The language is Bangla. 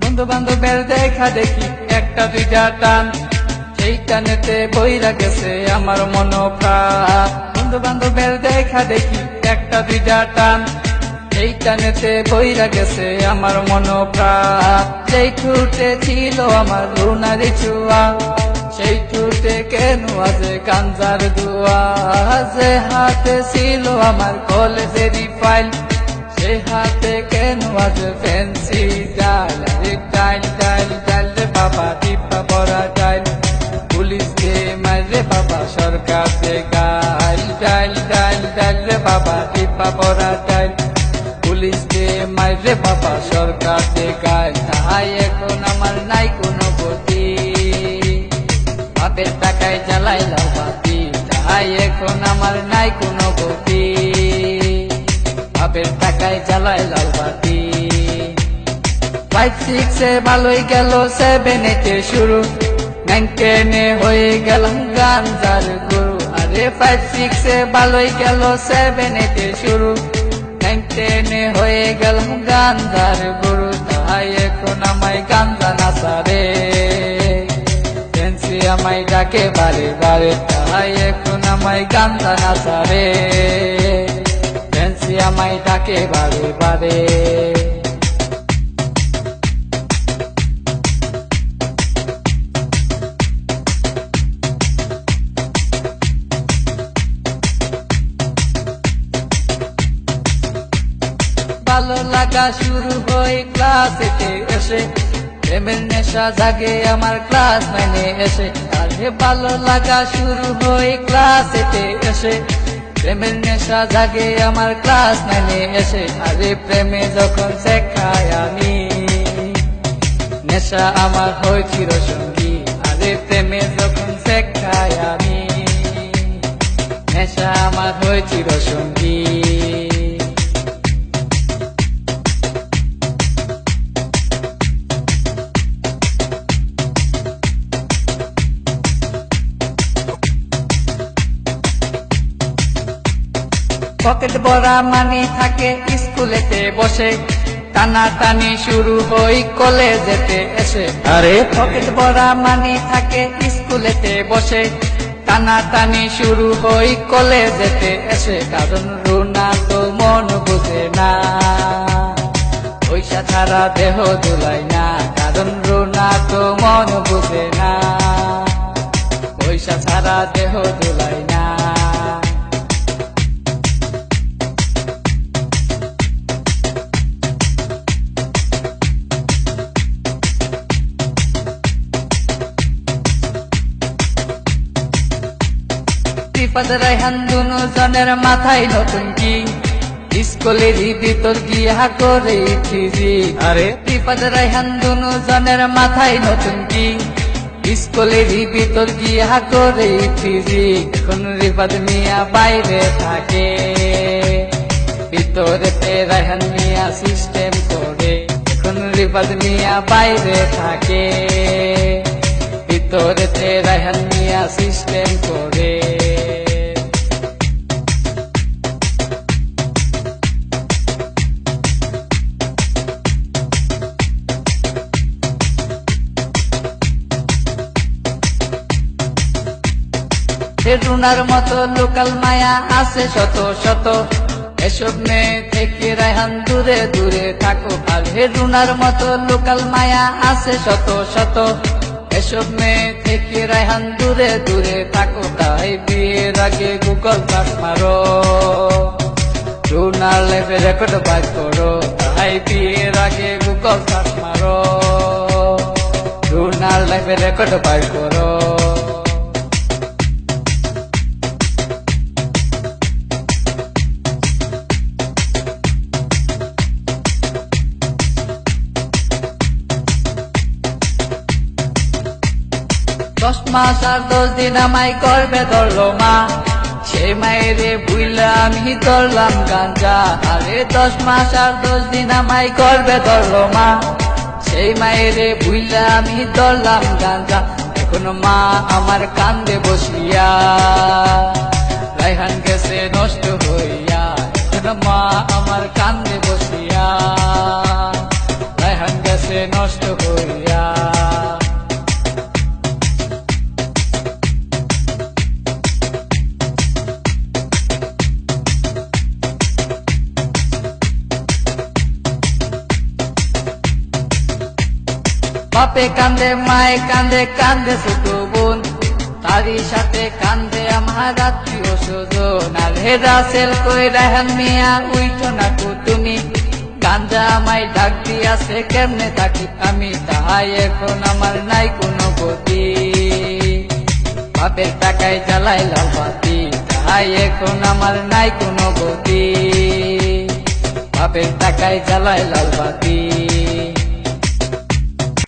বন্ধু বান্ধবের দেখা দেখি একটা দুইটা টান, সেই টানেতে বইরা গেছে আমার মন প্রাণ। বন্ধু বান্ধবের দেখা দেখি একটা দুইটা টান, সেই টানেতে বইরা গেছে আমার মন প্রাণ। যেই ঠুটে ছিল আমার রুনারি ছোঁয়া, সেই ঠুটে কেন আছে গাঞ্জার দুয়া। যে হাতে ছিল আমার কলেজেরই ফাইল, সে হাতে কেন আছে ফ্যান্সি ডাল। ডাইল ডাইল ডাইল রে বাবা, টিপা পড়া ডাইল, পুলিশ দে মারে বাবা, সরকার দে গাইল। ডাইল ডাইল ডাইল রে বাবা, টিপা পড়া ডাইল, পুলিশ দে মারে বাবা, সরকার দে গাইল। তাই এখন আমার নাই কোনো গতি, বাপের টাকায় জ্বালাইলাম বাতি। তাই এখন আমার নাই কোনো গতি, বাপের টাকায় জ্বালাইলাম বাতি। 5-6 ভালোই গেল, 7-8 শুরু, 9-10 হয়ে গেলাম গাঞ্জার গুরু। আরে 5-6 ভালোই গেল, 7-8 শুরু, 9-10 হয়ে গেলাম গাঞ্জার গুরু। তাই এখন আমায় গাঞ্জা নাচারে, ফ্যান্সি আমায় ডাকে বারে বারে। তাই এখন আমায় গাঞ্জা নাচারে, ফ্যান্সি আমায় ডাকে বারে বারে। ভালো লাগা শুরু হয় ক্লাসেতে এসে, প্রেমের নেশা জাগে আমার ক্লাস 9 এসে। আরে ভালো লাগা শুরু হয় ক্লাসেতে এসে, প্রেমের নেশা জাগে আমার ক্লাস 9 এসে। আরে প্রেমে যখন শেখায় আমি, নেশা আমার হয় চিরসঙ্গী। আরে প্রেমে যখন শেখায় আমি, নেশা আমার হয় চিরসঙ্গী। পকেট ভরা মানি থাকে স্কুলেতে বসে, টানা টানি শুরু হই কলেজেতে এসে। আরে পকেট ভরা মানি থাকে স্কুলেতে বসে, টানা টানি শুরু হই কলেজেতে এসে। কারণ রুনা তো মন বুঝে না, পয়সা ছাড়া দেহ দুলাই না। কারণ রুনা তো মন বুঝে না, পয়সা ছাড়া দেহ দুলাই না। রিফাত রায়হান দুনো জনের মাথায় নতুন কি, স্কুলেরই ভিতর গিয়া করে থ্রিজি। আরে রিফাত রায়হান দুনো জনের মাথায় নতুন কি, স্কুলেরই ভিতর গিয়া করে থ্রিজি। এখন রিফাত মিয়া বাইরে থাকে, ভিতরেতে রায়হান মিয়া সিস্টেম করে। এখন রিফাত মিয়া বাইরে থাকে, ভিতরেতে রায়হান মিয়া সিস্টেম করে। রুনার মতো লোকাল মায়া আছে শত শত, এসব মেয়ে থেকে রায়হান দূরে দূরে থাকো। আর রুনার মতো লোকাল মায়া আছে শত শত, এসব মেয়ে থেকে রায়হান দূরে দূরে থাকো। তাই বিয়ের আগে গুগল সার্চ মারো, রুনার লাইফে রেকর্ড বাজ করো। তাই বিয়ের আগে গুগল সার্চ মারো, রুনার লাইফে রেকর্ড বাজ করো। মাস আর 10 দিন আমায় করবে ধরলো মা, সেই মায়েরে বুইলা আমি ধরলাম গাঞ্জা। আরে 10 মাস আর 10 দিন আমায় করবে ধরলো মা, সেই মায়েরে বুইলা আমি ধরলাম গাঞ্জা। এখন মা আমার কান্দে বসিয়া, রায়হান গেছে নষ্ট হইয়া। এখন মা আমার কান্দে বসিয়া, রায়হান গেছে নষ্ট হইয়া। বাপে কান্দে, মায়ে কান্দে, কান্দে ছোট বোন, তারই সাথে কান্দে আমার আত্মীয় স্বজন। আর হেরা সেল কই রায়হান মিয়া উইঠো না কো তুমি, গাঞ্জা আমায় ডাক দিয়াছে কেমনে থাকি আমি, তাহাই এখন আমার নাই কোনো গতি। বাপের টাকায় জ্বালাই লাল বাতি, তাহাই এখন আমার নাই কোনো গতি। বাপের টাকায় জ্বালাই লাল বাতি।